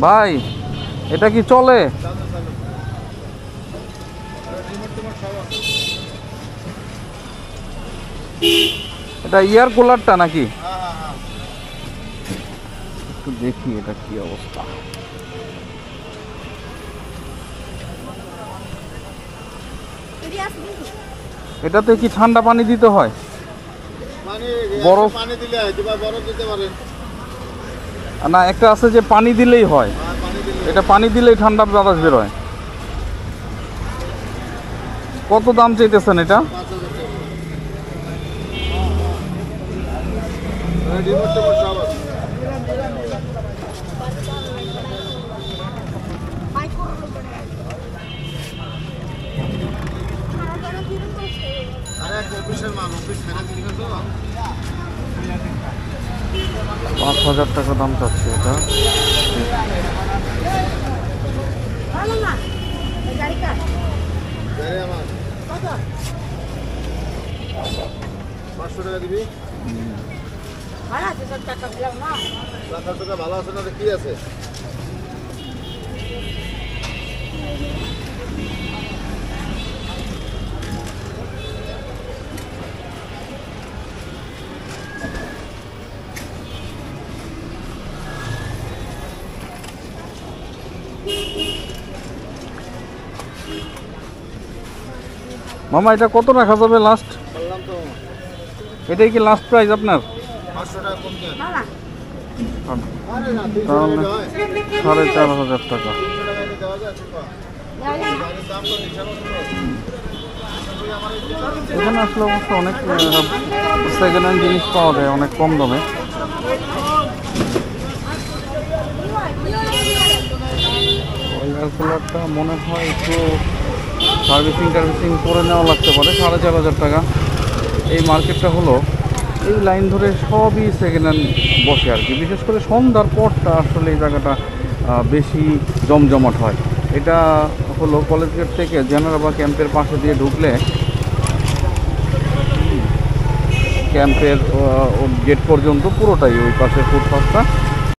ভাই এটা কি চলে? এটা এয়ার কুলারটা নাকি? একটু দেখি এটা কি অবস্থা। এটাতে কি ঠান্ডা পানি দিতে হয়? বরফ পানি দিলে বরফ দিতে পারেন না, একটা আছে যে পানি দিলেই হয়। এটা পানি দিলেই ঠান্ডা বাতাস বেরোয়। কত দাম চাইতেছেন এটা? ৳৫,০০০ দাম চাচ্ছে এটা। ৳500 দিবি? ভালো আছে না? কি আছে? মামা এটা কত রাখা যাবে লাস্ট? এটাই কি লাস্ট প্রাইস আপনার? তাহলে ৳৪,৫০০। এখানে আসলে অবশ্য অনেক সেকেন্ড হ্যান্ড জিনিস পাওয়া যায় অনেক কম দামে। এয়ার কুলারটা মনে হয় একটু সার্ভিসিং করে নেওয়া লাগতে পারে। ৳৪,৫০০। এই মার্কেটটা হলো এই লাইন ধরে সবই সেকেন্ড হ্যান্ড বসে আর কি। বিশেষ করে সন্ধ্যার পরটা আসলে এই জায়গাটা বেশি জমজমাট হয়। এটা হলো কলেজ গেট থেকে জেনারেবা ক্যাম্পের পাশে দিয়ে ঢুকলে ক্যাম্পের গেট পর্যন্ত পুরোটাই ওই পাশের ফুটপাথটা